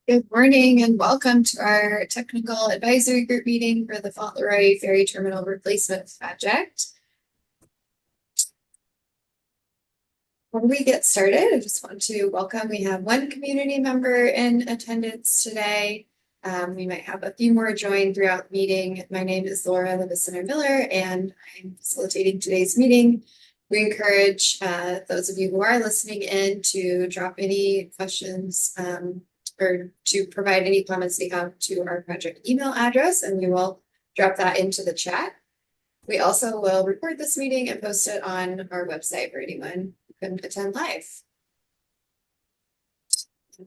Good morning and welcome to our technical advisory group meeting for the Fauntleroy Ferry Terminal Replacement Project. Before we get started, I just want to welcome, we have one community member in attendance today. We might have a few more join throughout the meeting. My name is Laura Levison-Miller and I'm facilitating today's meeting. We encourage those of you who are listening in to drop any questions or to provide any comments they have to our project email address, and we will drop that into the chat. We also will record this meeting and post it on our website for anyone who can attend live.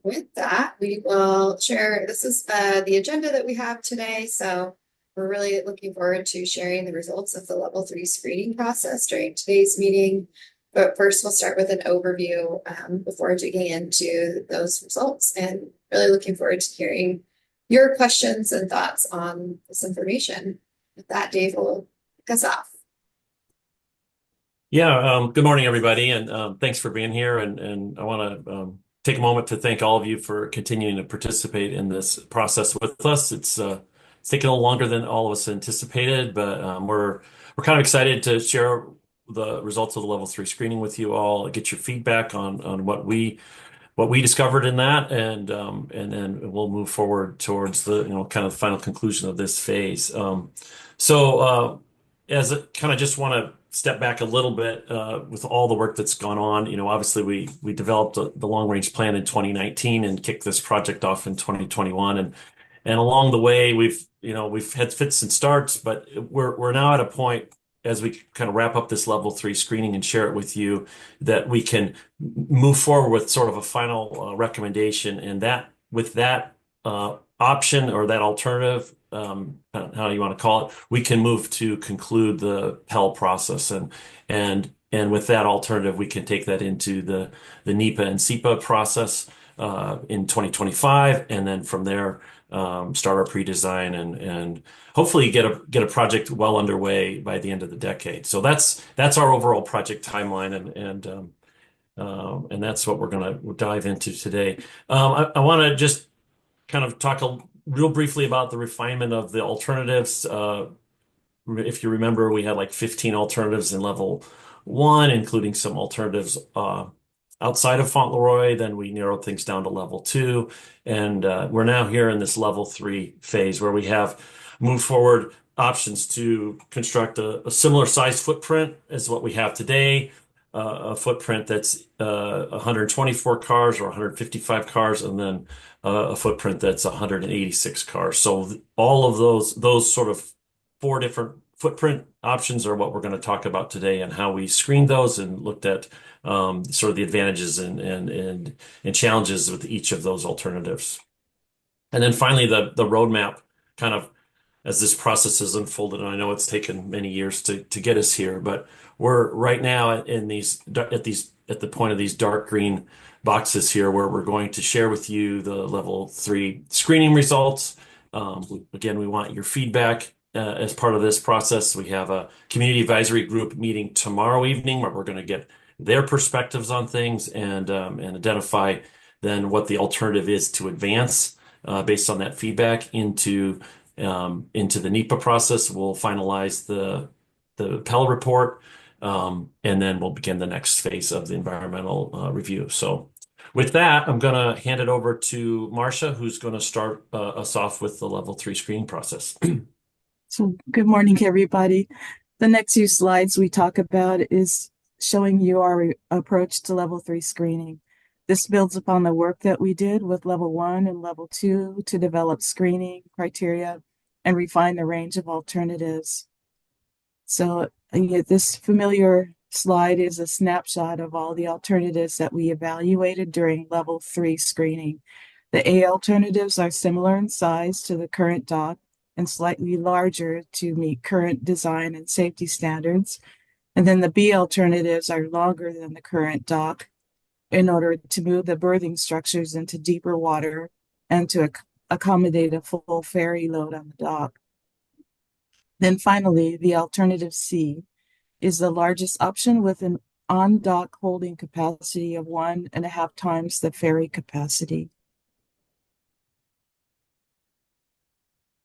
With that, we will share, this is the agenda that we have today. So we're really looking forward to sharing the results of the level 3 screening process during today's meeting. But first, we'll start with an overview before digging into those results, and really looking forward to hearing your questions and thoughts on this information. With that, Dave will kick us off. Yeah, good morning, everybody, and thanks for being here. And I want to take a moment to thank all of you for continuing to participate in this process with us. It's taken a little longer than all of us anticipated, but we're kind of excited to share the results of the level 3 screening with you all, get your feedback on what we discovered in that, and then we'll move forward towards the kind of the final conclusion of this phase. As a kind of just want to step back a little bit with all the work that's gone on. Obviously we developed the long range plan in 2019 and kicked this project off in 2021, and along the way we've had fits and starts, but we're now at a point as we kind of wrap up this level 3 screening and share it with you that we can move forward with sort of a final recommendation, and that with that option or that alternative, how you want to call it, we can move to conclude the Pell process, and with that alternative, we can take that into the NEPA and SEPA process in 2025, and then from there start our pre-design and hopefully get a project well underway by the end of the decade. So that's our overall project timeline, and that's what we're going to dive into today. I want to just kind of talk real briefly about the refinement of the alternatives. If you remember, we had like 15 alternatives in level 1, including some alternatives outside of Fauntleroy. Then we narrowed things down to level 2, and we're now here in this level 3 phase where we have moved forward options to construct a similar size footprint as what we have today, a footprint that's 124 cars or 155 cars, and then a footprint that's 186 cars. So all of those sort of 4 different footprint options are what we're going to talk about today, and how we screened those and looked at sort of the advantages and challenges with each of those alternatives. And then finally, the roadmap, kind of as this process has unfolded, and I know it's taken many years to get us here, but we're right now at the point of these dark green boxes here, where we're going to share with you the level 3 screening results. Again, we want your feedback as part of this process. We have a community advisory group meeting tomorrow evening where we're going to get their perspectives on things and identify then what the alternative is to advance based on that feedback into the NEPA process. We'll finalize the Pell report, and then we'll begin the next phase of the environmental review. So with that, I'm going to hand it over to Marcia, who's going to start us off with the level 3 screening process. So good morning, everybody. The next few slides we talk about is showing you our approach to level 3 screening. This builds upon the work that we did with level 1 and level 2 to develop screening criteria and refine the range of alternatives. So this familiar slide is a snapshot of all the alternatives that we evaluated during level 3 screening. The A alternatives are similar in size to the current dock and slightly larger to meet current design and safety standards. And then the B alternatives are longer than the current dock in order to move the berthing structures into deeper water and to accommodate a full ferry load on the dock. Then finally, the alternative C is the largest option with an on-dock holding capacity of 1.5 times the ferry capacity.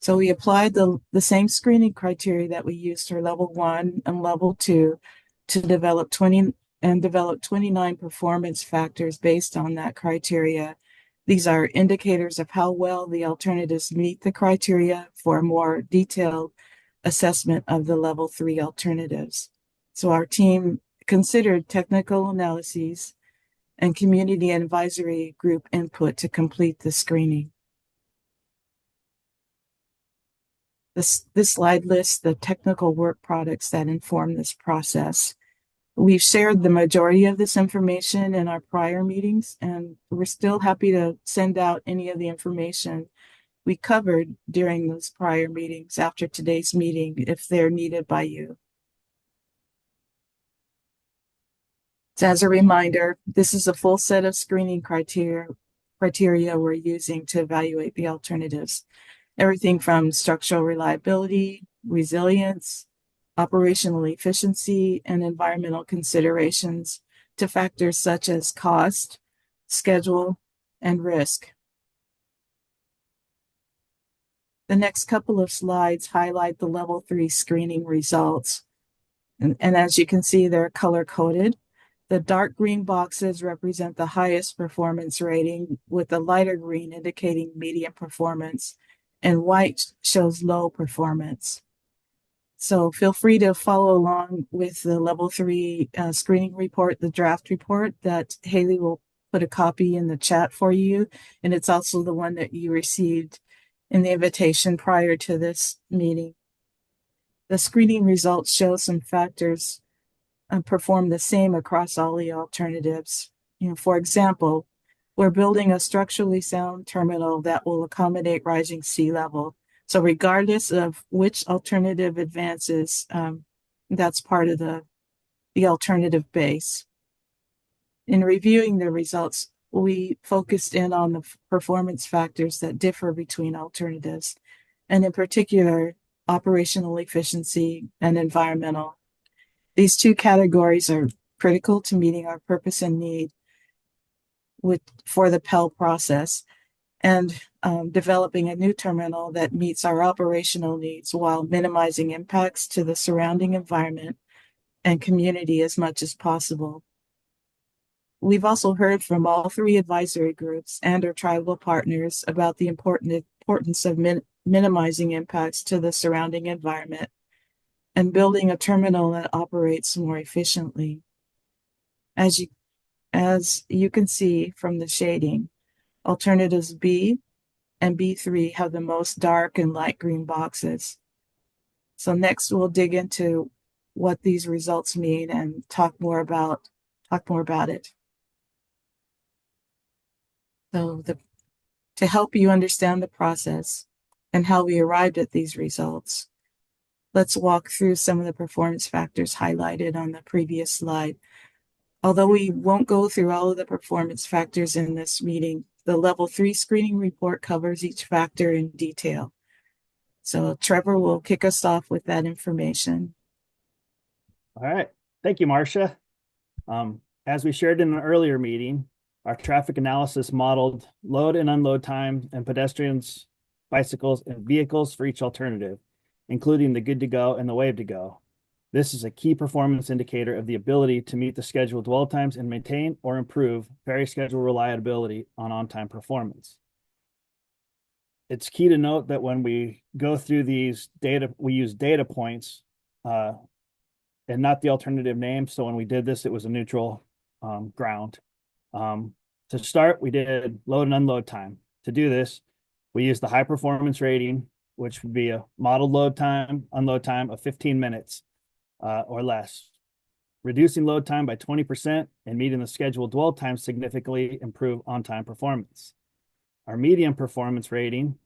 So we applied the same screening criteria that we used for level 1 and level 2 to develop 29 performance factors based on that criteria. These are indicators of how well the alternatives meet the criteria for a more detailed assessment of the level 3 alternatives. So our team considered technical analyses and community advisory group input to complete the screening. This slide lists the technical work products that inform this process. We've shared the majority of this information in our prior meetings, and we're still happy to send out any of the information we covered during those prior meetings after today's meeting if they're needed by you. So as a reminder, this is a full set of screening criteria we're using to evaluate the alternatives. Everything from structural reliability, resilience, operational efficiency, and environmental considerations to factors such as cost, schedule, and risk. The next couple of slides highlight the level 3 screening results. And as you can see, they're color-coded. The dark green boxes represent the highest performance rating, with the lighter green indicating medium performance, and white shows low performance. So feel free to follow along with the level 3 screening report, the draft report that Haley will put a copy in the chat for you. And it's also the one that you received in the invitation prior to this meeting. The screening results show some factors perform the same across all the alternatives. For example, we're building a structurally sound terminal that will accommodate rising sea level. So regardless of which alternative advances, that's part of the alternative base. In reviewing the results, we focused in on the performance factors that differ between alternatives, and in particular, operational efficiency and environmental. These two categories are critical to meeting our purpose and need for the PEL process, and developing a new terminal that meets our operational needs while minimizing impacts to the surrounding environment and community as much as possible. We've also heard from all 3 advisory groups and our tribal partners about the importance of minimizing impacts to the surrounding environment and building a terminal that operates more efficiently. As you can see from the shading, alternatives B and B3 have the most dark and light green boxes. So next we'll dig into what these results mean and talk more about it. So to help you understand the process and how we arrived at these results, let's walk through some of the performance factors highlighted on the previous slide. Although we won't go through all of the performance factors in this meeting, the level 3 screening report covers each factor in detail. So Trevor will kick us off with that information. All right. Thank you, Marcia. As we shared in an earlier meeting, our traffic analysis modeled load and unload time and pedestrians, bicycles, and vehicles for each alternative, including the good to go and the wave to go. This is a key performance indicator of the ability to meet the scheduled dwell times and maintain or improve ferry schedule reliability on-time performance. It's key to note that when we go through these data, we use data points and not the alternative name. So when we did this, it was a neutral ground. To start, we did load and unload time. To do this, we used the high performance rating, which would be a modeled load time, unload time of 15 minutes or less. Reducing load time by 20% and meeting the scheduled dwell time significantly improve on-time performance. Our medium performance rating,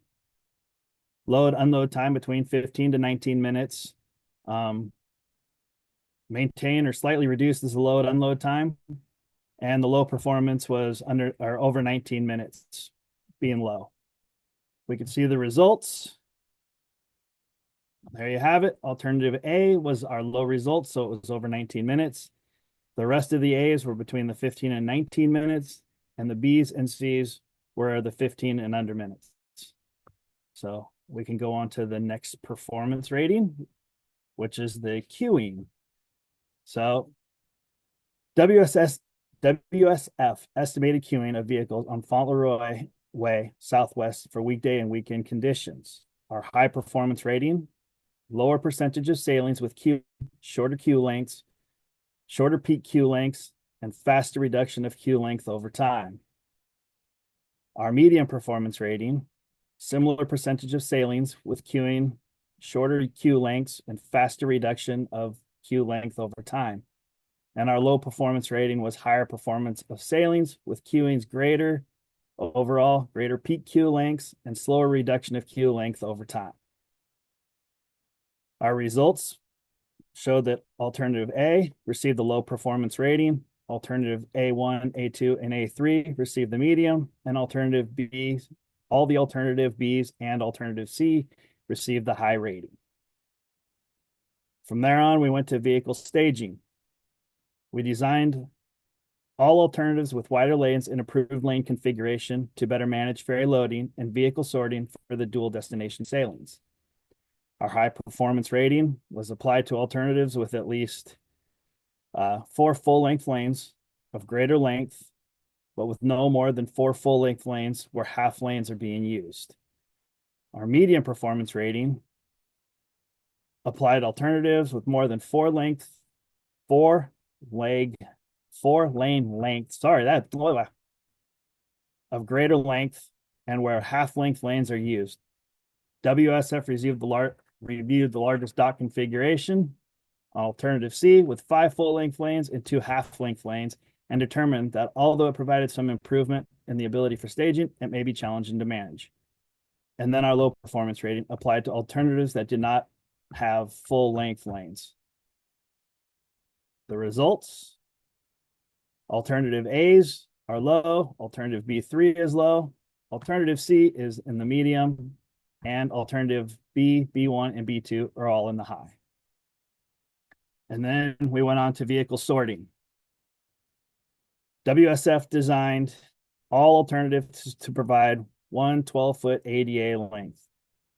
load, unload time between 15 to 19 minutes, maintain or slightly reduces the load, unload time, and the low performance was under or over 19 minutes, being low. We can see the results. There you have it. Alternative A was our low result, so it was over 19 minutes. The rest of the A's were between the 15 and 19 minutes, and the B's and C's were the 15 and under minutes. So we can go on to the next performance rating, which is the queuing. So WSF estimated queuing of vehicles on Fauntleroy Way Southwest for weekday and weekend conditions. Our high performance rating, lower percentage of sailings with shorter queue lengths, shorter peak queue lengths, and faster reduction of queue length over time. Our medium performance rating, similar percentage of sailings with queuing, shorter queue lengths, and faster reduction of queue length over time. And our low performance rating was higher performance of sailings with queuings greater overall, greater peak queue lengths, and slower reduction of queue length over time. Our results show that alternative A received the low performance rating, alternative A1, A2, and A3 received the medium, and alternative B, all the alternative Bs and alternative C received the high rating. From there on, we went to vehicle staging. We designed all alternatives with wider lanes and improved lane configuration to better manage ferry loading and vehicle sorting for the dual destination sailings. Our high performance rating was applied to alternatives with at least 4 full-length lanes of greater length, but with no more than 4 full-length lanes where half lanes are being used. Our medium performance rating applied alternatives with more than 4 lane length, of greater length and where half length lanes are used. WSF reviewed the largest dock configuration, alternative C, with 5 full-length lanes and 2 half-length lanes, and determined that although it provided some improvement in the ability for staging, it may be challenging to manage. And then our low performance rating applied to alternatives that did not have full-length lanes. The results: alternative A's are low, alternative B3 is low, alternative C is in the medium, and alternative B, B1, and B2 are all in the high. And then we went on to vehicle sorting. WSF designed all alternatives to provide one 12-foot ADA length,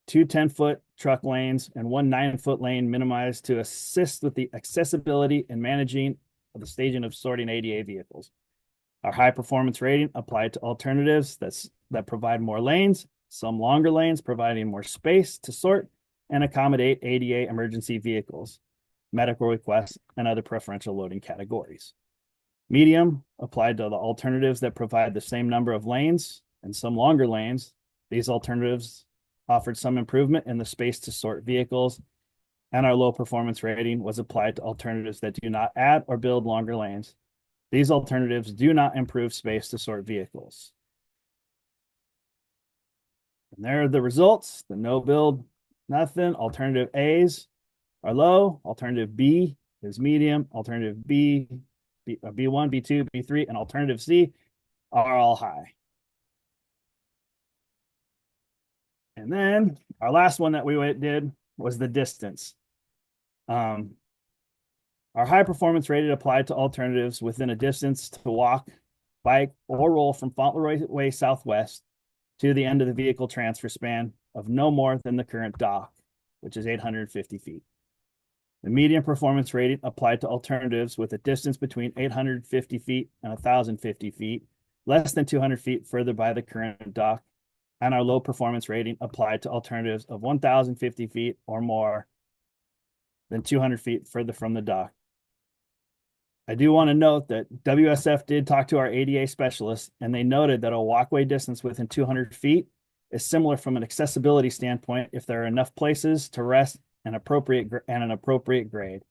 2 10-foot truck lanes, and 1 9-foot lane minimized to assist with the accessibility and managing of the staging of sorting ADA vehicles. Our high performance rating applied to alternatives that provide more lanes, some longer lanes providing more space to sort and accommodate ADA emergency vehicles, medical requests, and other preferential loading categories. Medium applied to the alternatives that provide the same number of lanes and some longer lanes. These alternatives offered some improvement in the space to sort vehicles, and our low performance rating was applied to alternatives that do not add or build longer lanes. These alternatives do not improve space to sort vehicles. And there are the results. The no build, nothing. Alternative A's are low. Alternative B is medium. Alternative B1, B2, B3, and alternative C are all high. And then our last one that we did was the distance. Our high performance rated applied to alternatives within a distance to walk, bike, or roll from Fauntleroy Way Southwest to the end of the vehicle transfer span of no more than the current dock, which is 850 feet. The medium performance rating applied to alternatives with a distance between 850 feet and 1,050 feet, less than 200 feet further by the current dock, and our low performance rating applied to alternatives of 1,050 feet or more than 200 feet further from the dock. I do want to note that WSF did talk to our ADA specialists, and they noted that a walkway distance within 200 feet is similar from an accessibility standpoint if there are enough places to rest and an appropriate grade.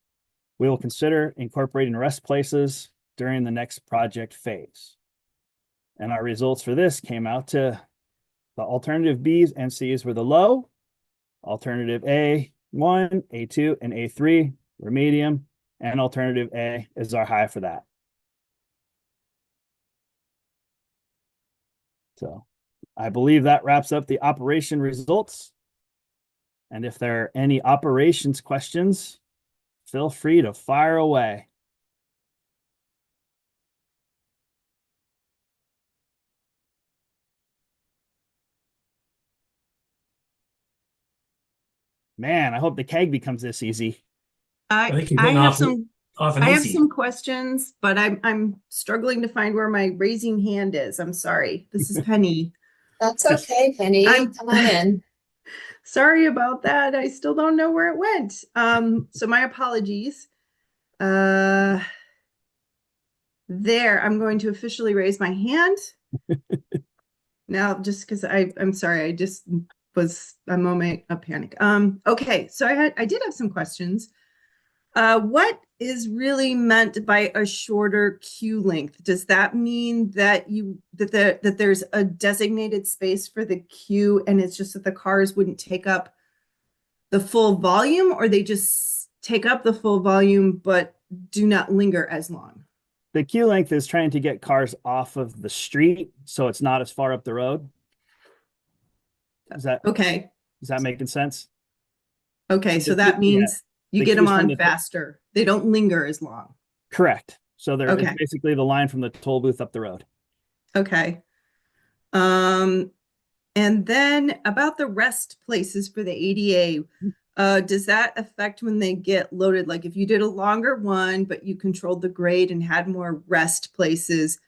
We will consider incorporating rest places during the next project phase. And our results for this came out to the alternative B's and C's were the low, alternative A1, A2, and A3 were medium, and alternative A is our high for that. So I believe that wraps up the operation results. And if there are any operations questions, feel free to fire away. Man, I hope the keg becomes this easy. I think you're I getting have off some and I have easy. some questions, but I'm struggling to find where my raising hand is. I'm sorry. This is Penny. That's Just okay, Penny. I'm Come on in. sorry about that. I still don't know where it went. So my apologies. Uh There, I'm going to officially raise my hand. Now, just because I'm sorry, I just was a moment of panic. Okay, so I did have some questions. What is really meant by a shorter queue length? Does that mean that that there's a designated space for the queue and it's just that the cars wouldn't take up the full volume, or they just take up the full volume but do not linger as long? the queue length is trying to get cars off of the street so it's not as far up the road. Okay. Is that making sense? Okay, so that Yeah, means you the get them queues from on the faster. They don't linger as long. correct. So it's Okay. basically the line from the toll booth up the road. Okay. Um, and then about the rest places for the ADA, does that affect when they get loaded? Like if you did a longer one, but you controlled the grade and had more rest places,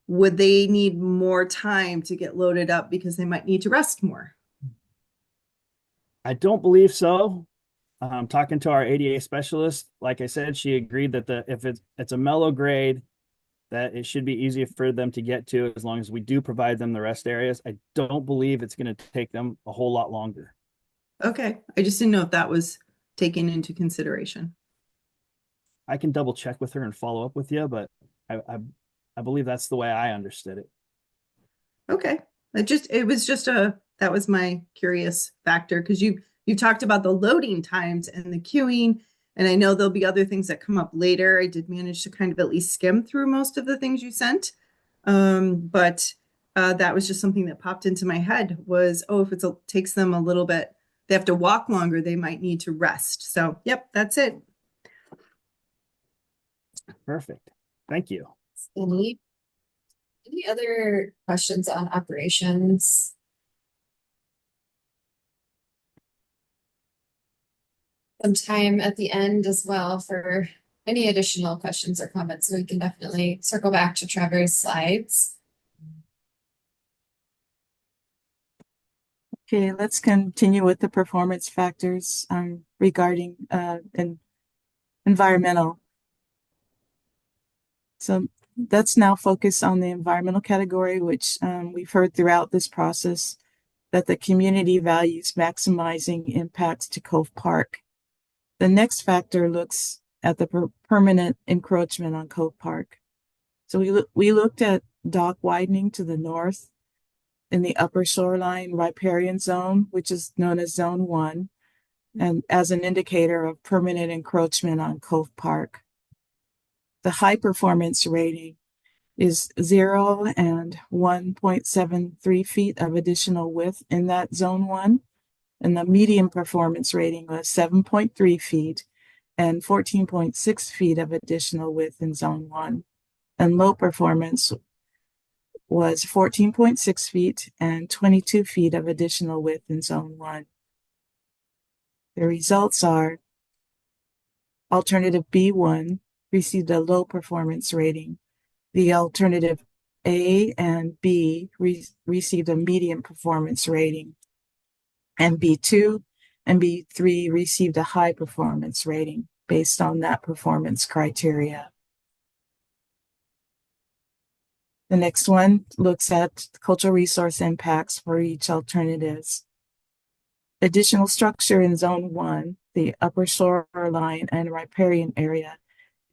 would they need more time to get loaded up because they might need to rest more? I don't believe so. Talking to our ADA specialist, like I said, she agreed that if it's a mellow grade, that it should be easier for them to get to as long as we do provide them the rest areas. I don't believe it's going to take them a whole lot longer. Okay, I just didn't know if that was taken into consideration. I can double check with her and follow up with you, but I believe that's the way I understood it. Okay. That was my curious factor because you talked about the loading times and the queuing, and I know there'll be other things that come up later. I did manage to kind of at least skim through most of the things you sent. But that was just something that popped into my head was, oh, if takes them a little bit, they have to walk longer, they might need to rest. So, yep, that's it. Perfect. Thank you. Any other questions on operations? Some time at the end as well for any additional questions or comments, so we can definitely circle back to Trevor's slides. Okay, let's continue with the performance factors regarding environmental. So that's now focused on the environmental category, which we've heard throughout this process that the community values maximizing impacts to Cove Park. The next factor looks at the permanent encroachment on Cove Park. So we looked at dock widening to the north in the upper shoreline riparian zone, which is known as Zone 1, and as an indicator of permanent encroachment on Cove Park. The high performance rating is 0 and 1.73 feet of additional width in that Zone 1, and the medium performance rating was 7.3 feet and 14.6 feet of additional width in Zone 1, and low performance was 14.6 feet and 22 feet of additional width in Zone 1. The results are alternative B1 received a low performance rating. The alternative A and B received a medium performance rating. And B2 and B3 received a high performance rating based on that performance criteria. The next one looks at cultural resource impacts for each alternatives. Additional structure in Zone 1, the upper shoreline and riparian area,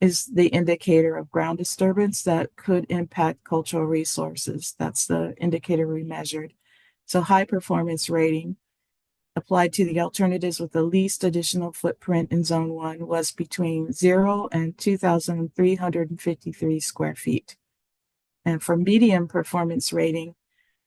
is the indicator of ground disturbance that could impact cultural resources. That's the indicator we measured. So high performance rating applied to the alternatives with the least additional footprint in Zone 1 was between 0 and 2,353 square feet. And for medium performance rating,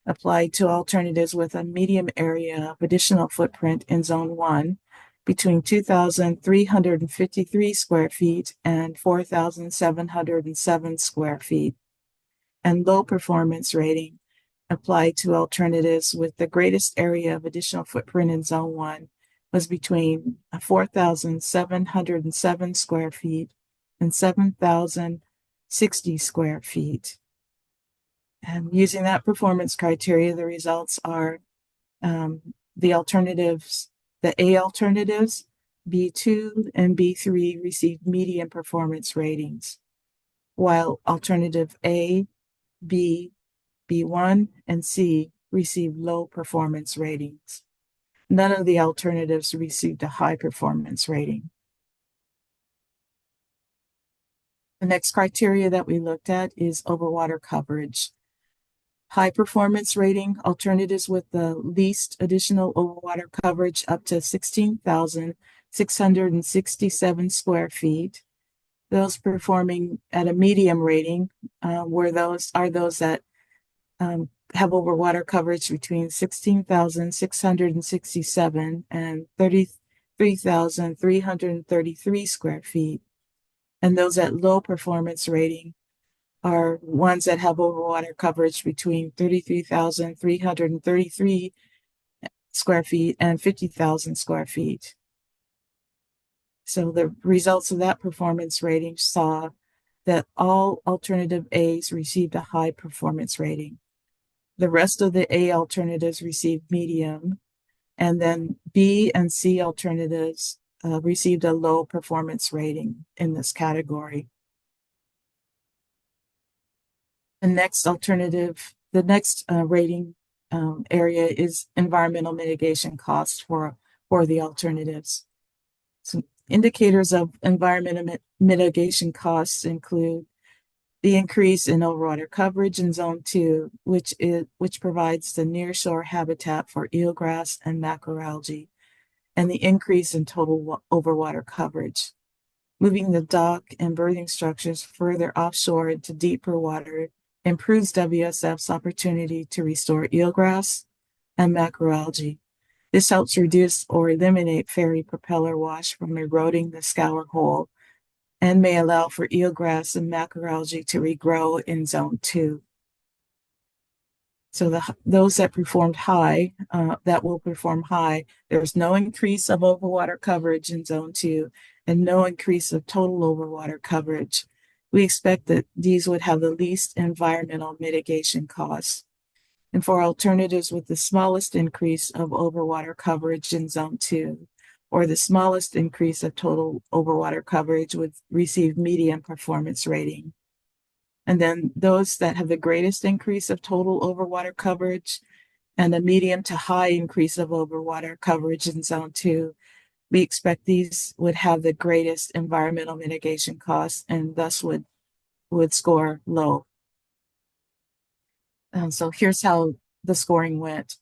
applied to alternatives with a medium area of additional footprint in Zone 1, between 2,353 square feet and 4,707 square feet. And low performance rating applied to alternatives with the greatest area of additional footprint in Zone 1, was between 4,707 square feet and 7,060 square feet. And using that performance criteria, the results are the alternatives, the A alternatives, B2 and B3 received medium performance ratings, while alternative A, B, B1, and C received low performance ratings. None of the alternatives received a high performance rating. The next criteria that we looked at is overwater coverage. High performance rating alternatives with the least additional overwater coverage up to 16,667 square feet. Those performing at a medium rating were those that have overwater coverage between 16,667 and 33,333 square feet. And those at low performance rating are ones that have overwater coverage between 33,333 square feet and 50,000 square feet. So the results of that performance rating saw that all alternative A's received a high performance rating. The rest of the A alternatives received medium, and then B and C alternatives received a low performance rating in this category. The next rating area is environmental mitigation costs for the alternatives. Some indicators of environmental mitigation costs include the increase in overwater coverage in Zone 2, which provides the nearshore habitat for eelgrass and macroalgae, and the increase in total overwater coverage. Moving the dock and berthing structures further offshore into deeper water improves WSF's opportunity to restore eelgrass and macroalgae. This helps reduce or eliminate ferry propeller wash from eroding the scour hole and may allow for eelgrass and macroalgae to regrow in Zone 2. So those that performed high, that will perform high, there's no increase of overwater coverage in Zone 2 and no increase of total overwater coverage. We expect that these would have the least environmental mitigation costs. And for alternatives with the smallest increase of overwater coverage in Zone 2, or the smallest increase of total overwater coverage would receive medium performance rating. And then those that have the greatest increase of total overwater coverage and a medium to high increase of overwater coverage in Zone 2, we expect these would have the greatest environmental mitigation costs and thus would score low. So here's how the scoring went.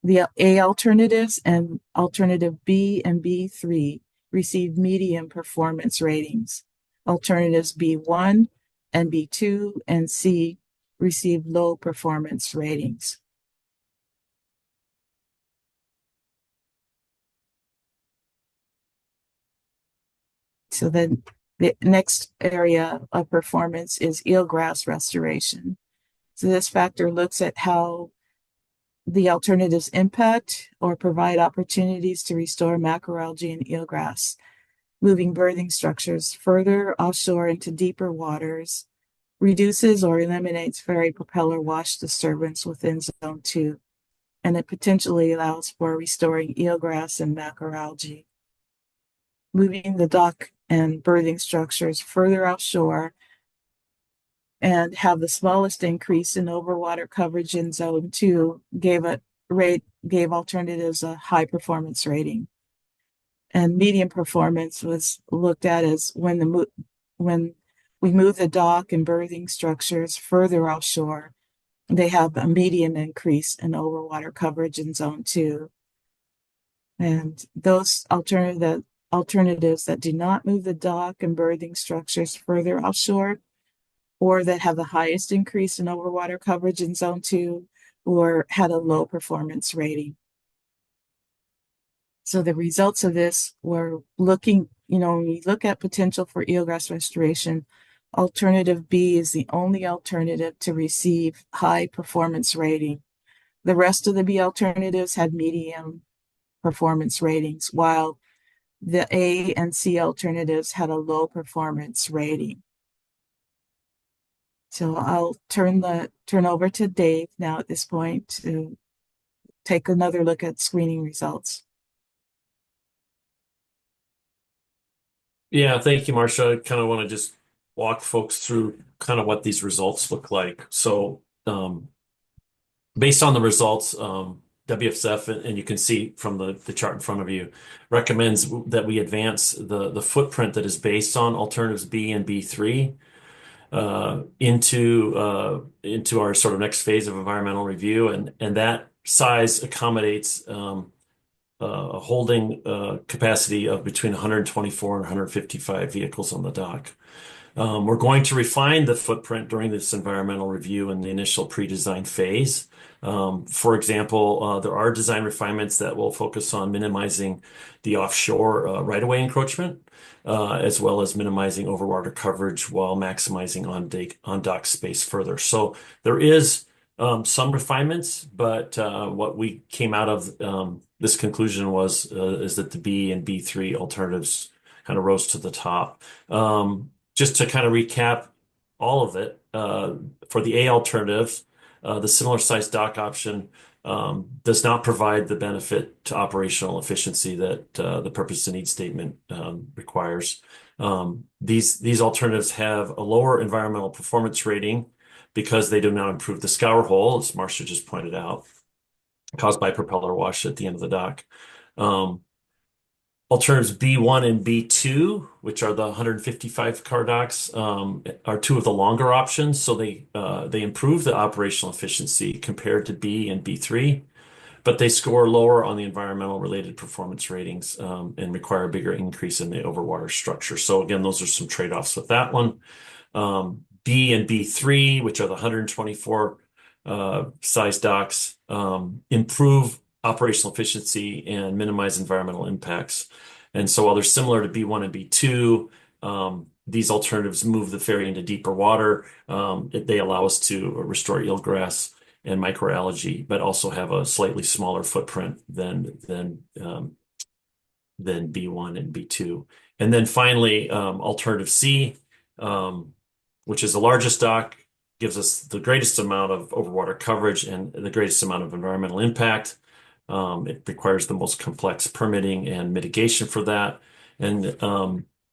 The A alternatives and alternative B and B3 received medium performance ratings. Alternatives B1 and B2 and C received low performance ratings. So then the next area of performance is eelgrass restoration. So this factor looks at how the alternatives impact or provide opportunities to restore macroalgae and eelgrass, moving berthing structures further offshore into deeper waters, reduces or eliminates ferry propeller wash disturbance within Zone 2, and it potentially allows for restoring eelgrass and macroalgae. Moving the dock and berthing structures further offshore and have the smallest increase in overwater coverage in Zone 2 gave alternatives a high performance rating. And medium performance was looked at as when we move the dock and berthing structures further offshore, they have a medium increase in overwater coverage in Zone 2. And those alternatives that do not move the dock and berthing structures further offshore, or that have the highest increase in overwater coverage in Zone 2, or had a low performance rating. So the results of this were looking, when we look at potential for eelgrass restoration, alternative B is the only alternative to receive high performance rating. The rest of the B alternatives had medium performance ratings, while the A and C alternatives had a low performance rating. So I'll turn over to Dave now at this point to take another look at screening results. Yeah, thank you, Marcia. I kind of want to just walk folks through kind of what these results look like. So, based on the results, WFSF, and you can see from the chart in front of you, recommends that we advance the footprint that is based on alternatives B and B3 into our sort of next phase of environmental review, and that size accommodates a holding capacity of between 124 and 155 vehicles on the dock. We're going to refine the footprint during this environmental review in the initial pre-design phase. For example, there are design refinements that will focus on minimizing the offshore right-of-way encroachment, as well as minimizing overwater coverage while maximizing on-dock space further. So there is some refinements, but what we came out of this conclusion is that the B and B3 alternatives kind of rose to the top. Just to kind of recap all of it, for the A alternative, the similar size dock option does not provide the benefit to operational efficiency that the purpose and need statement requires. These alternatives have a lower environmental performance rating because they do not improve the scour hole, as Marcia just pointed out, caused by propeller wash at the end of the dock. Alternatives B1 and B2, which are the 155 car docks, are two of the longer options. So they improve the operational efficiency compared to B and B3, but they score lower on the environmental related performance ratings and require a bigger increase in the overwater structure. So again, those are some trade-offs with that one. B and B3, which are the 124 size docks, improve operational efficiency and minimize environmental impacts. And so while they're similar to B1 and B2, these alternatives move the ferry into deeper water. They allow us to restore eelgrass and microalgae, but also have a slightly smaller footprint than B1 and B2. And then finally, alternative C, which is the largest dock, gives us the greatest amount of overwater coverage and the greatest amount of environmental impact. It requires the most complex permitting and mitigation for that. And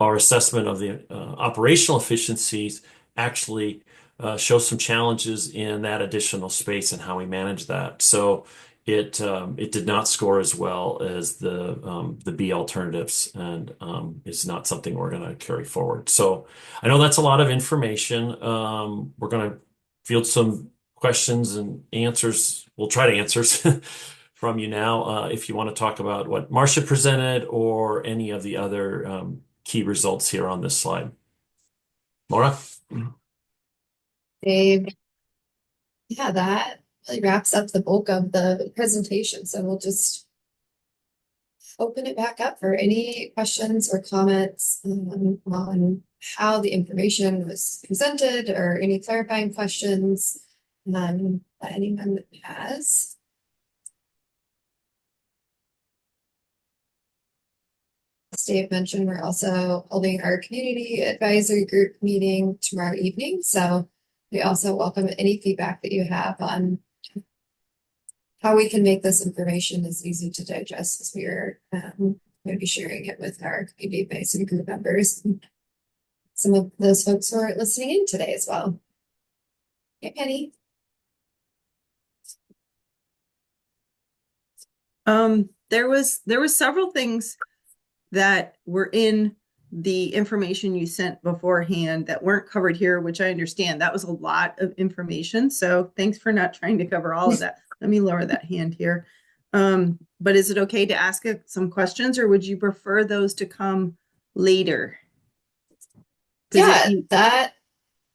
our assessment of the operational efficiencies actually shows some challenges in that additional space and how we manage that. So it did not score as well as the B alternatives, and is not something we're going to carry forward. So I know that's a lot of information. We're going to field some questions and answers. We'll try to answers from you now, if you want to talk about what Marcia presented or any of the other key results here on this slide. Laura? Dave. Yeah, that really wraps up the bulk of the presentation. So we'll just open it back up for any questions or comments on how the information was presented or any clarifying questions that anyone has. As Dave mentioned, we're also holding our community advisory group meeting tomorrow evening. So we also welcome any feedback that you have on how we can make this information as easy to digest as we are going to be sharing it with our community advisory group members. Some of those folks who are listening in today as well. Hey, Penny. There was several things that were in the information you sent beforehand that weren't covered here, which I understand. That was a lot of information. So thanks for not trying to cover all of that. Let me lower that hand here. But is it okay to ask some questions, or would you prefer those to come later? Yeah,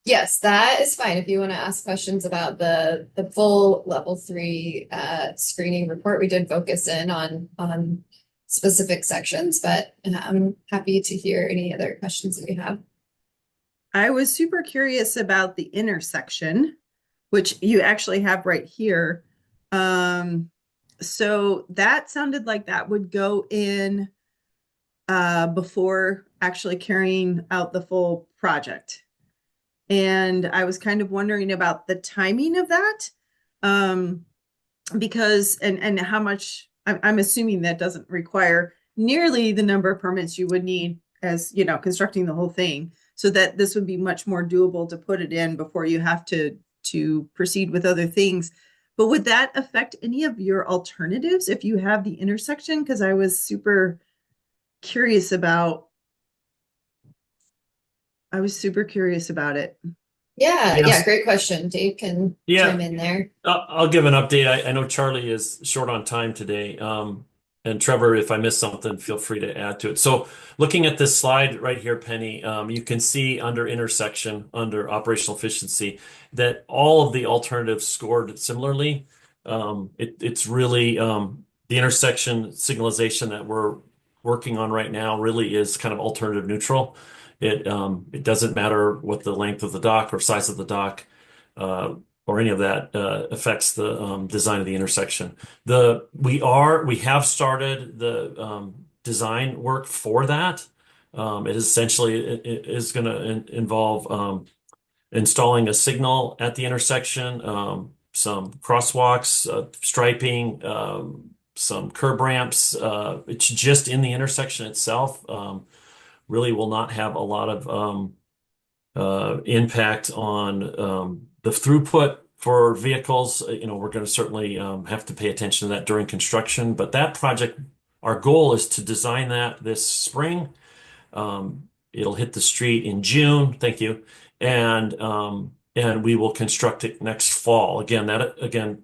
yes, that is fine. If you want to ask questions about the full level 3 screening report, we did focus in on specific sections, but I'm happy to hear any other questions that you have. I was super curious about the intersection, which you actually have right here. So that sounded like that would go in before actually carrying out the full project. And I was kind of wondering about the timing of that. Because and how much I'm assuming that doesn't require nearly the number of permits you would need as constructing the whole thing, so that this would be much more doable to put it in before you have to proceed with other things. But would that affect any of your alternatives if you have the intersection? Because I was super curious about it. Yeah, great question. Dave can Yeah. chime in there. I'll give an update. I know Charlie is short on time today. And Trevor, if I miss something, feel free to add to it. So looking at this slide right here, Penny, you can see under intersection, under operational efficiency, that all of the alternatives scored similarly. It's really the intersection signalization that we're working on right now really is kind of alternative neutral. It doesn't matter what the length of the dock or size of the dock. Or any of that affects the design of the intersection. We have started the design work for that. It essentially is going to involve installing a signal at the intersection, some crosswalks, striping, some curb ramps. It's just in the intersection itself. Really will not have a lot of impact on the throughput for vehicles. We're going to certainly have to pay attention to that during construction. But that project, our goal is to design that this spring. It'll hit the street in June. Thank you. And we will construct it next fall. Again,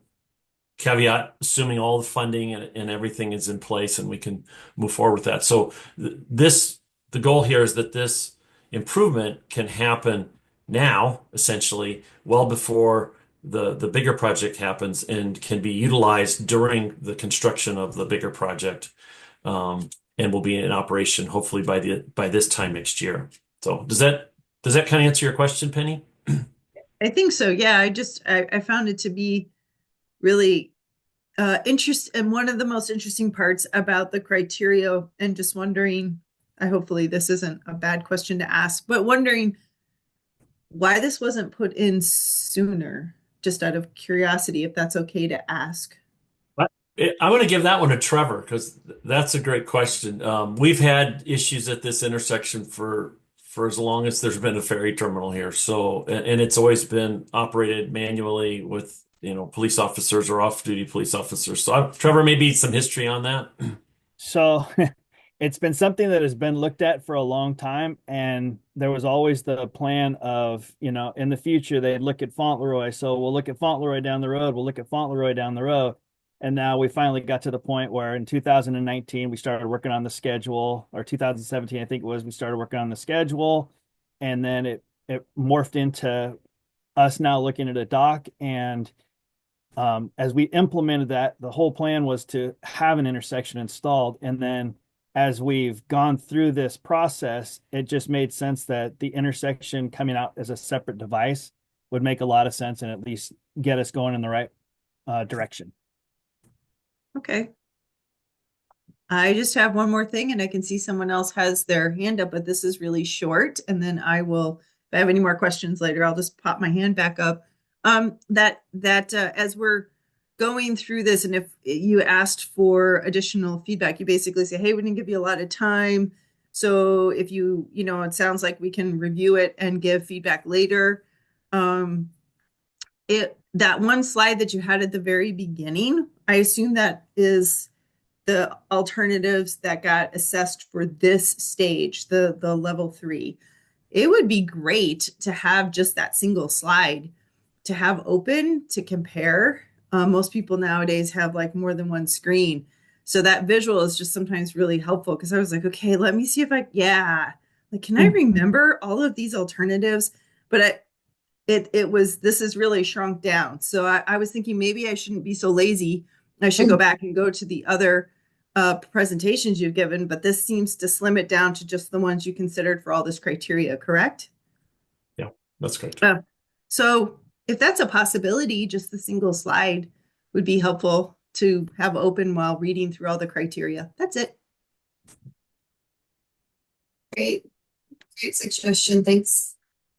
caveat, assuming all the funding and everything is in place and we can move forward with that. So the goal here is that this improvement can happen now, essentially, well before the bigger project happens and can be utilized during the construction of the bigger project, and will be in operation hopefully by this time next year. So does that kind of answer your question, Penny? I think so. Yeah, I found it to be really and one of the most interesting parts about the criteria, and just wondering, hopefully this isn't a bad question to ask, but wondering why this wasn't put in sooner, just out of curiosity, if that's okay to ask. I'm going to give that one to Trevor because that's a great question. We've had issues at this intersection for as long as there's been a ferry terminal here. So, and it's always been operated manually with, police officers or off-duty police officers. So, Trevor, maybe some history on that. So it's been something that has been looked at for a long time, and there was always the plan of, in the future they'd look at Fauntleroy. So we'll look at Fauntleroy down the road. We'll look at Fauntleroy down the road. And now we finally got to the point where in 2019 we started working on the schedule, or 2017 I think it was, we started working on the schedule, and then it morphed into us now looking at a dock. And as we implemented that, the whole plan was to have an intersection installed. And then as we've gone through this process, it just made sense that the intersection coming out as a separate device would make a lot of sense and at least get us going in the right direction. Okay. I just have one more thing, and I can see someone else has their hand up, but this is really short. And then I will, if I have any more questions later, I'll just pop my hand back up. As we're going through this, and if you asked for additional feedback, you basically say, hey, we didn't give you a lot of time. So if it sounds like we can review it and give feedback later. That one slide that you had at the very beginning, I assume that is the alternatives that got assessed for this stage, the level 3. It would be great to have just that single slide to have open to compare. Most people nowadays have like more than one screen. So that visual is just sometimes really helpful, because I was like, okay, let me see if can I remember all of these alternatives? But this is really shrunk down. So I was thinking maybe I shouldn't be so lazy. I should go back and go to the other presentations you've given, but this seems to slim it down to just the ones you considered for all this criteria, correct? Yeah, that's correct. So if that's a possibility, just the single slide would be helpful to have open while reading through all the criteria. That's it. Great, great suggestion. Thanks.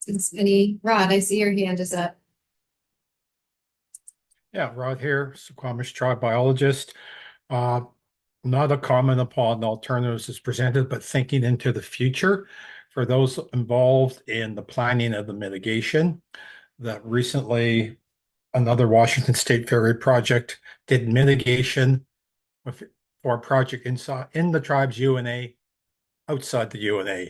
Thanks, Penny. Rod, I see your hand is up. Yeah, Rod here, Suquamish tribe biologist. Not a comment upon the alternatives as presented, but thinking into the future for those involved in the planning of the mitigation. That recently another Washington State Ferry project did mitigation for a project inside in the tribe's UNA, outside the UNA.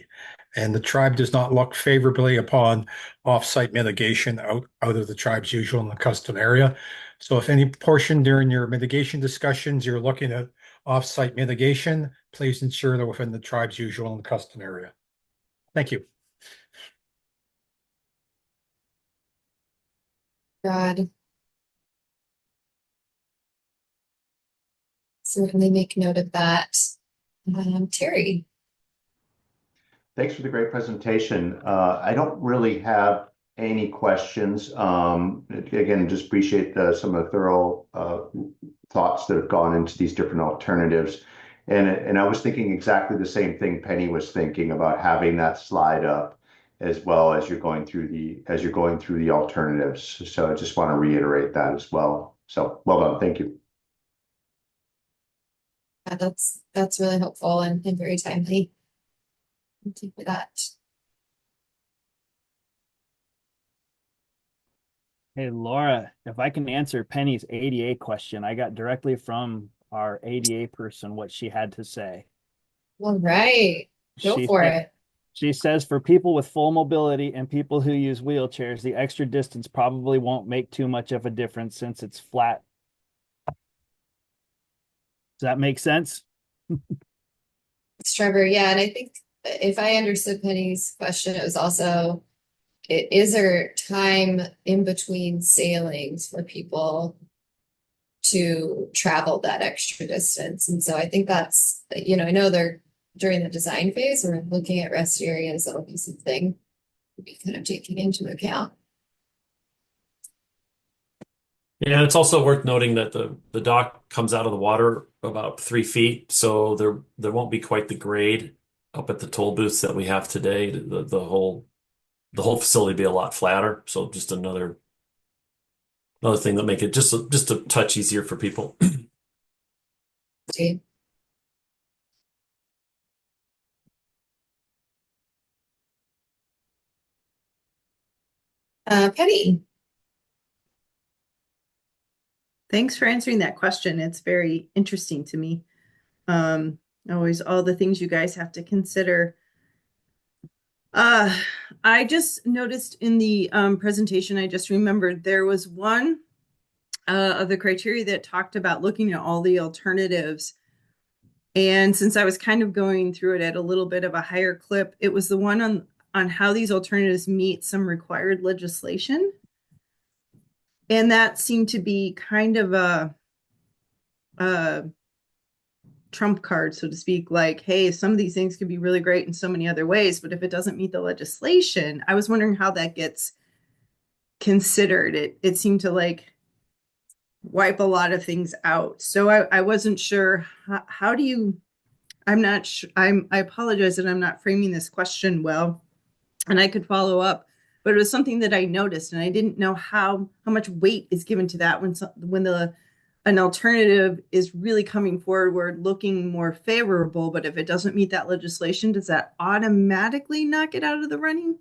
And the tribe does not look favorably upon off-site mitigation out of the tribe's usual and custom area. So if any portion during your mitigation discussions, you're looking at off-site mitigation, please ensure they're within the tribe's usual and custom area. Thank you. Rod. Certainly make note of that. Terry. Thanks for the great presentation. I don't really have any questions. Again, just appreciate some of the thorough thoughts that have gone into these different alternatives. And I was thinking exactly the same thing Penny was thinking about having that slide up as well as you're going through the alternatives. So I just want to reiterate that as well. So well done. Thank you. Yeah, that's really helpful and very timely. Thank you for that. Hey, Laura, if I can answer Penny's ADA question, I got directly from our ADA person what she had to say. All right, go for it. She says for people with full mobility and people who use wheelchairs, the extra distance probably won't make too much of a difference since it's flat. Does that make sense? It's Trevor. Yeah, and I think if I understood Penny's question, it was also, is there time in between sailings for people to travel that extra distance? And so I think that's, I know they're during the design phase, we're looking at rest areas. That'll be something to be kind of taking into account. Yeah, it's also worth noting that the dock comes out of the water about 3 feet, so there won't be quite the grade up at the toll booths that we have today. The whole facility be a lot flatter. So just another thing that make it just a touch easier for people. See? Penny. Thanks for answering that question. It's very interesting to me. Always all the things you guys have to consider. I just noticed in the presentation, I just remembered there was one of the criteria that talked about looking at all the alternatives. And since I was kind of going through it at a little bit of a higher clip, it was the one on how these alternatives meet some required legislation. And that seemed to be kind of a trump card, so to speak, like, hey, some of these things could be really great in so many other ways, but if it doesn't meet the legislation, I was wondering how that gets considered. It seemed to like wipe a lot of things out. So I wasn't sure how do you, I'm not sure, I apologize that I'm not framing this question well, and I could follow up, but it was something that I noticed, and I didn't know how much weight is given to that when an alternative is really coming forward looking more favorable, but if it doesn't meet that legislation, does that automatically knock it out of the running?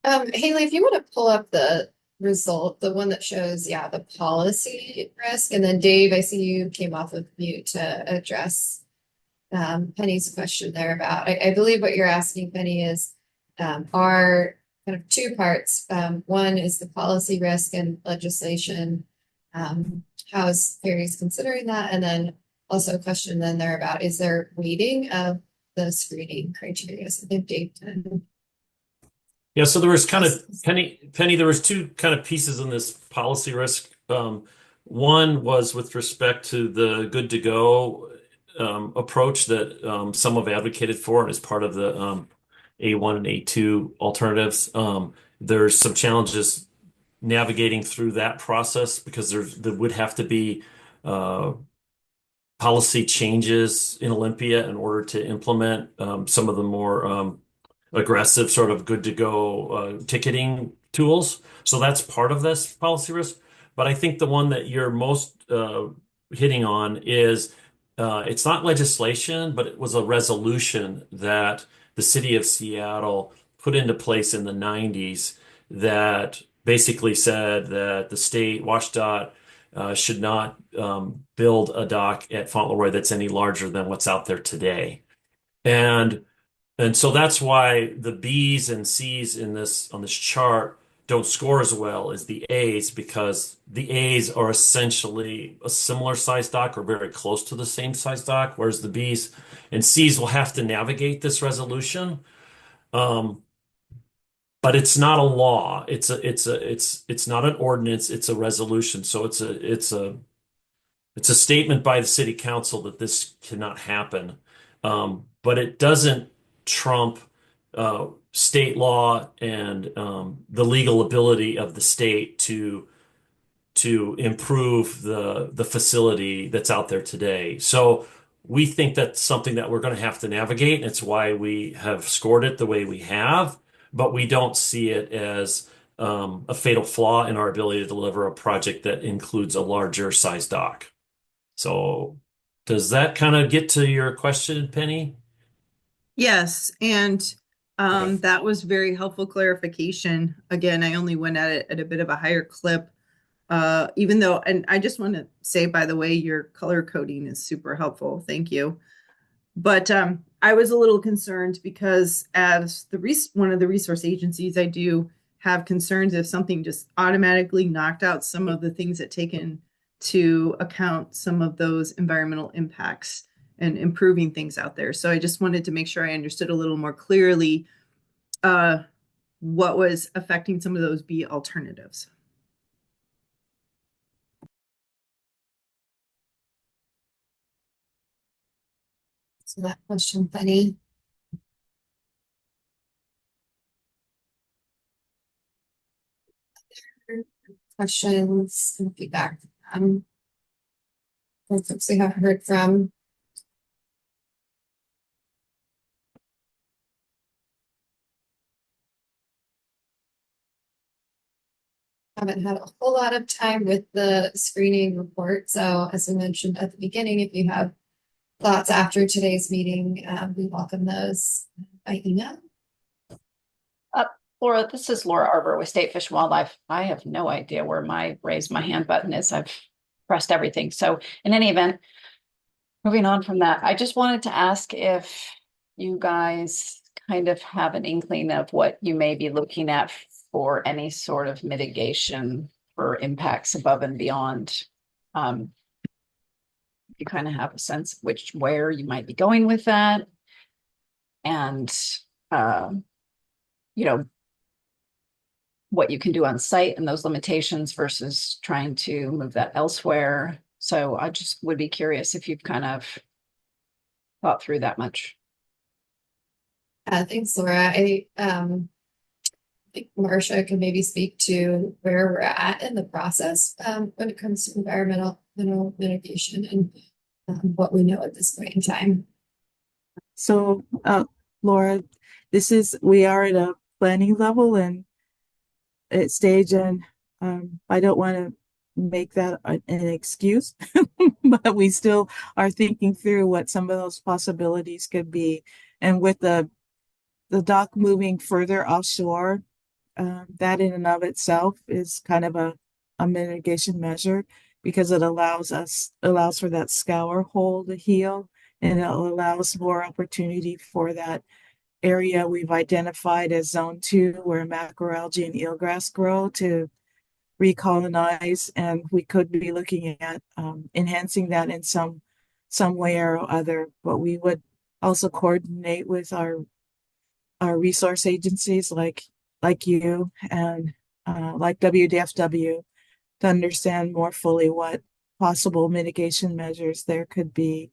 Haley, if you want to pull up the result, the one that shows, the policy risk, and then Dave, I see you came off of mute to address Penny's question there about, I believe what you're asking, Penny, is are kind of two parts. One is the policy risk and legislation. How is Ferries considering that? And then also a question then there about, is there weighting of the screening criteria? So I think Dave did. Yeah, so there was kind of Penny, there was two kind of pieces in this policy risk. One was with respect to the good to go approach that some have advocated for and as part of the A1 and A2 alternatives. There's some challenges navigating through that process because there would have to be uh, policy changes in Olympia in order to implement some of the more aggressive sort of good to go ticketing tools. So that's part of this policy risk. But I think the one that you're most hitting on is it's not legislation, but it was a resolution that the city of Seattle put into place in the 90s that basically said that the state, WashDOT, should not build a dock at Fauntleroy that's any larger than what's out there today. And so that's why the B's and C's in this on this chart don't score as well as the A's because the A's are essentially a similar size dock or very close to the same size dock, whereas the B's and C's will have to navigate this resolution. Um, but it's not a law. It's not an ordinance. It's a resolution. So it's a statement by the city council that this cannot happen. But it doesn't trump state law and the legal ability of the state to improve the facility that's out there today. So we think that's something that we're going to have to navigate. And it's why we have scored it the way we have, but we don't see it as a fatal flaw in our ability to deliver a project that includes a larger size dock. So does that kind of get to your question, Penny? Yes, and Okay. that was very helpful clarification. Again, I only went at it at a bit of a higher clip. Even though, and I just want to say, by the way, your color coding is super helpful. Thank you. But I was a little concerned because as one of the resource agencies, I do have concerns if something just automatically knocked out some of the things that take into account some of those environmental impacts and improving things out there. So I just wanted to make sure I understood a little more clearly what was affecting some of those B alternatives. So that question, Penny. Questions and feedback from folks we haven't heard from. Haven't had a whole lot of time with the screening report. So as I mentioned at the beginning, if you have thoughts after today's meeting, we welcome those by email. Laura, this is Laura Arbor with State Fish and Wildlife. I have no idea where my raise my hand button is. I've pressed everything. So in any event, moving on from that, I just wanted to ask if you guys kind of have an inkling of what you may be looking at for any sort of mitigation for impacts above and beyond. You kind of have a sense of where you might be going with that. And, you know, what you can do on site and those limitations versus trying to move that elsewhere. So I just would be curious if you've kind of thought through that much. Thanks, Laura. I think Marcia can maybe speak to where we're at in the process when it comes to environmental mitigation and what we know at this point in time. So, Laura, we are at a planning level and stage, and I don't want to make that an excuse, but we still are thinking through what some of those possibilities could be. And with the dock moving further offshore, that in and of itself is kind of a mitigation measure because it allows for that scour hole to heal, and it allows more opportunity for that area we've identified as zone 2 where macroalgae and eelgrass grow to recolonize, and we could be looking at enhancing that in some way or other. But we would also coordinate with our resource agencies like you and like WDFW to understand more fully what possible mitigation measures there could be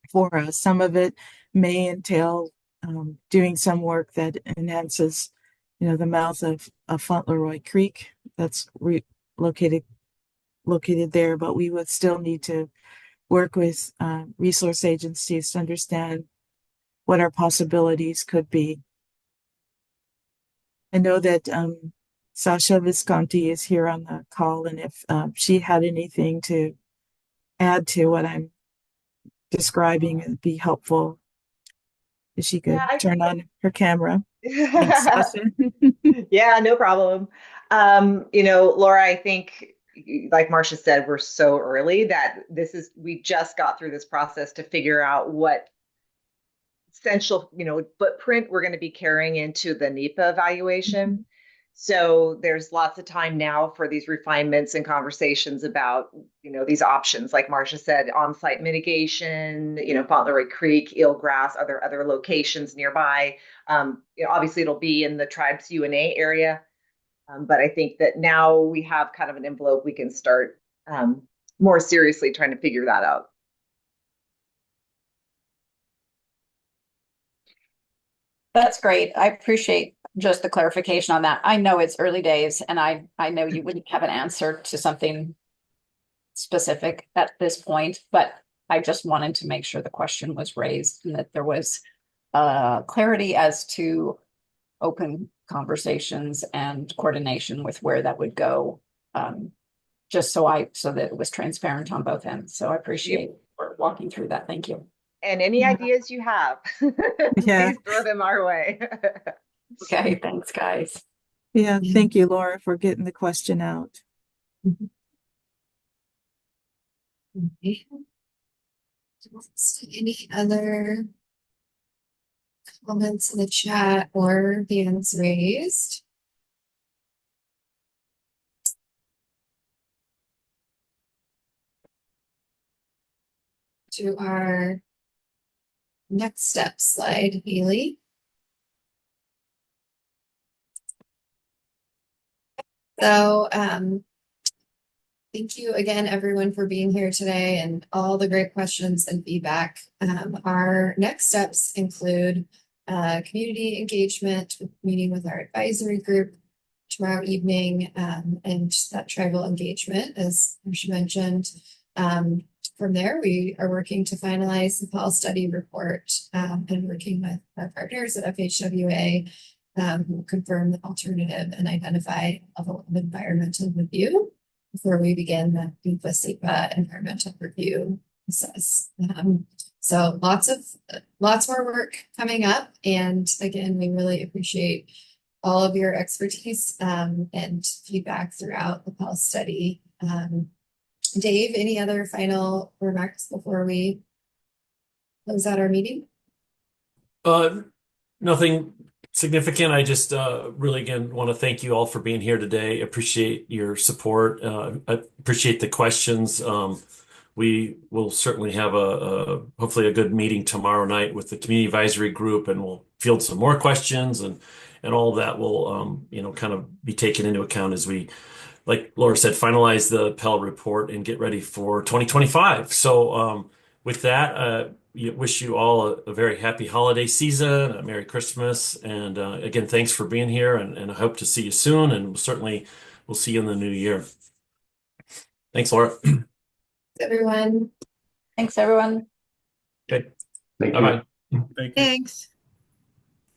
for us. Some of it may entail doing some work that enhances the mouth of Fauntleroy Creek that's located there, but we would still need to work with resource agencies to understand what our possibilities could be. I know that Sasha Visconti is here on the call, and if she had anything to add to what I'm describing, it'd be helpful if she could turn on her camera. Thanks, Sasha. Yeah, no problem. Laura, I think, like Marcia said, we're so early that we just got through this process to figure out what essential, footprint we're going to be carrying into the NEPA evaluation. So there's lots of time now for these refinements and conversations about, these options, like Marcia said, on-site mitigation, Fauntleroy Creek, Eelgrass, other locations nearby. Obviously it'll be in the tribe's UNA area. But I think that now we have kind of an envelope we can start more seriously trying to figure that out. That's great. I appreciate just the clarification on that. I know it's early days, and I know you wouldn't have an answer to something specific at this point, but I just wanted to make sure the question was raised and that there was clarity as to open conversations and coordination with where that would go, just so that it was transparent on both ends. So I appreciate walking through that. Thank you. And any ideas you have, Yeah. please throw them our way. Okay, thanks, guys. Yeah, thank you, Laura, for getting the question out. Any other comments in the chat or hands raised? To our next step slide, Haley. So, thank you again, everyone, for being here today and all the great questions and feedback. Our next steps include community engagement, meeting with our advisory group tomorrow evening, and that tribal engagement, as she mentioned. From there, we are working to finalize the fall study report and working with our partners at FHWA who will confirm the alternative and identify a level of environmental review before we begin the NEPA environmental review process. So lots more work coming up. And again, we really appreciate all of your expertise and feedback throughout the pulse study. Dave, any other final remarks before we close out our meeting? Nothing significant. I just really again want to thank you all for being here today. Appreciate your support. I appreciate the questions. We will certainly have hopefully a good meeting tomorrow night with the community advisory group, and we'll field some more questions, and all of that will kind of be taken into account as we, like Laura said, finalize the Pell report and get ready for 2025. So with that, wish you all a very happy holiday season, a Merry Christmas, and again, thanks for being here, and I hope to see you soon, and certainly we'll see you in the new year. Thanks, Laura. Everyone. Thanks, everyone. Okay. Thank you. Bye-bye. Thank you. Thanks.